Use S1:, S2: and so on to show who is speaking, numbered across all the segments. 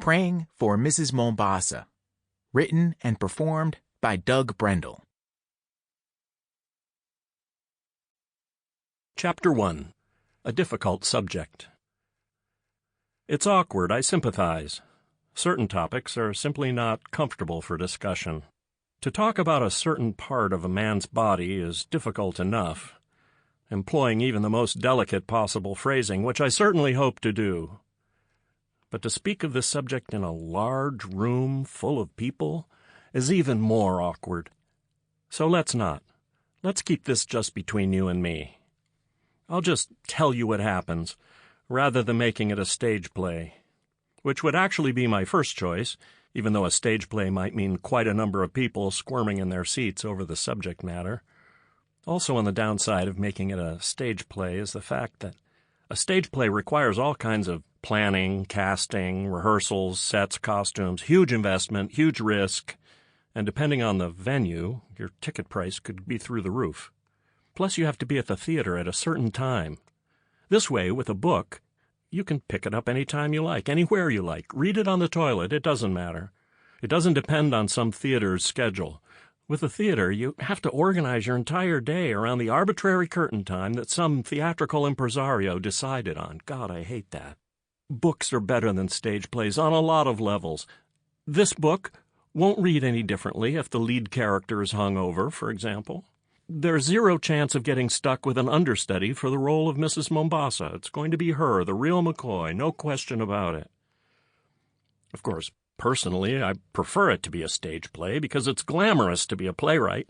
S1: Praying for Mrs. Mombasa. Written and performed by Doug Brendel.
S2: Chapter 1. A Difficult Subject. It's awkward, I sympathize. Certain topics are simply not comfortable for discussion. To talk about a certain part of a man's body is difficult enough, employing even the most delicate possible phrasing, which I certainly hope to do. But to speak of this subject in a large room full of people is even more awkward. So let's not. Let's keep this just between you and me. I'll just tell you what happens, rather than making it a stage play, which would actually be my first choice, even though a stage play might mean quite a number of people squirming in their seats over the subject matter. Also on the downside of making it a stage play is the fact that a stage play requires all kinds of planning, casting, rehearsals, sets, costumes, huge investment, huge risk, and depending on the venue, your ticket price could be through the roof. Plus you have to be at the theater at a certain time. This way, with a book, you can pick it up any time you like, anywhere you like. Read it on the toilet, it doesn't matter. It doesn't depend on some theater's schedule. With a theater, you have to organize your entire day around the arbitrary curtain time that some theatrical impresario decided on. God, I hate that. Books are better than stage plays on a lot of levels. This book won't read any differently if the lead character is hungover, for example. There's zero chance of getting stuck with an understudy for the role of Mrs. Mombasa. It's going to be her, the real McCoy, no question about it. Of course, personally, I prefer it to be a stage play because it's glamorous to be a playwright,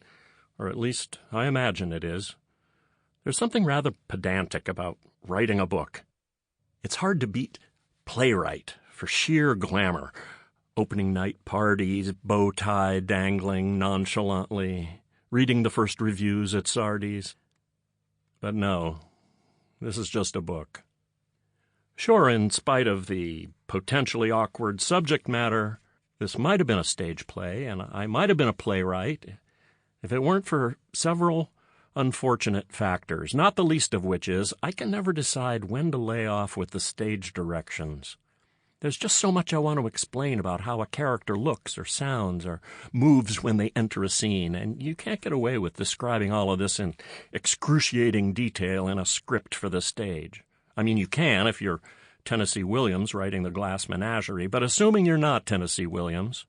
S2: or at least I imagine it is. There's something rather pedantic about writing a book. It's hard to beat playwright for sheer glamour. Opening night parties, bow tie dangling nonchalantly, reading the first reviews at Sardi's. But no, this is just a book. Sure, in spite of the potentially awkward subject matter, this might have been a stage play, and I might have been a playwright, if it weren't for several unfortunate factors, not the least of which is I can never decide when to lay off with the stage directions. There's just so much I want to explain about how a character looks or sounds or moves when they enter a scene, and you can't get away with describing all of this in excruciating detail in a script for the stage. I mean, you can if you're Tennessee Williams writing The Glass Menagerie, but assuming you're not Tennessee Williams,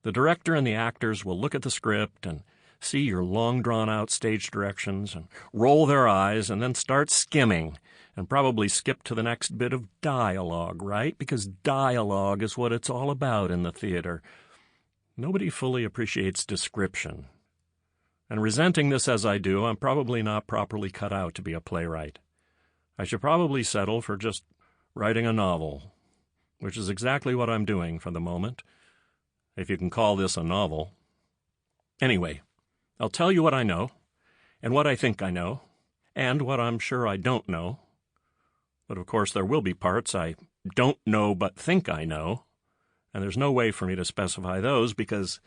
S2: the director and the actors will look at the script and see your long drawn-out stage directions and roll their eyes and then start skimming and probably skip to the next bit of dialogue, right? Because dialogue is what it's all about in the theater. Nobody fully appreciates description. And resenting this as I do, I'm probably not properly cut out to be a playwright. I should probably settle for just writing a novel, which is exactly what I'm doing for the moment, if you can call this a novel. Anyway, I'll tell you what I know, and what I think I know, and what I'm sure I don't know. But of course there will be parts I don't know but think I know, and there's no way for me to specify those because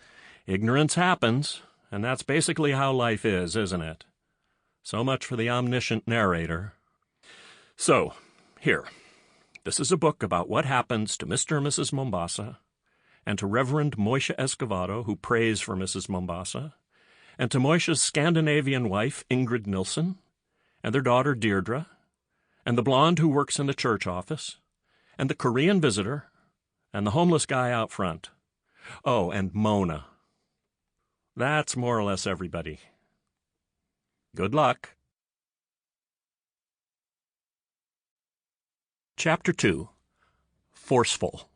S2: ignorance happens, and that's basically how life is, isn't it? So much for the omniscient narrator. So, here. This is a book about what happens to Mr. and Mrs. Mombasa, and to Reverend Moishe Escovedo, who prays for Mrs. Mombasa, and to Moishe's Scandinavian wife, Ingrid Nilsson, and their daughter, Deirdre, and the blonde who works in the church office, and the Korean visitor, and the homeless guy out front. Oh, and Mona. That's more or less everybody. Good luck. Chapter 2. Forceful.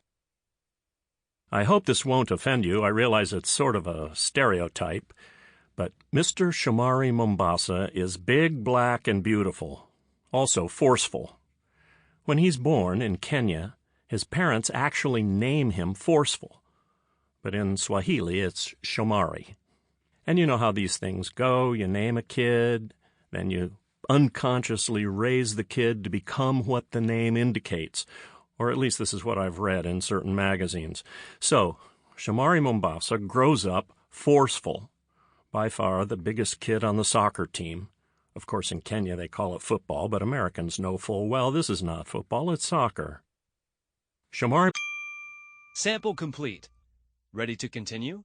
S2: I hope this won't offend you. I realize it's sort of a stereotype, but Mr. Shomari Mombasa is big, black, and beautiful. Also forceful. When he's born in Kenya, his parents actually name him Forceful, but in Swahili it's Shomari. And you know how these things go. You name a kid, then you unconsciously raise the kid to become what the name indicates, or at least this is what I've read in certain magazines. So, Shomari Mombasa grows up forceful, by far the biggest kid on the soccer team. Of course, in Kenya they call it football, but Americans know full well this is not football, it's soccer. Shomari
S3: Sample complete. Ready to continue?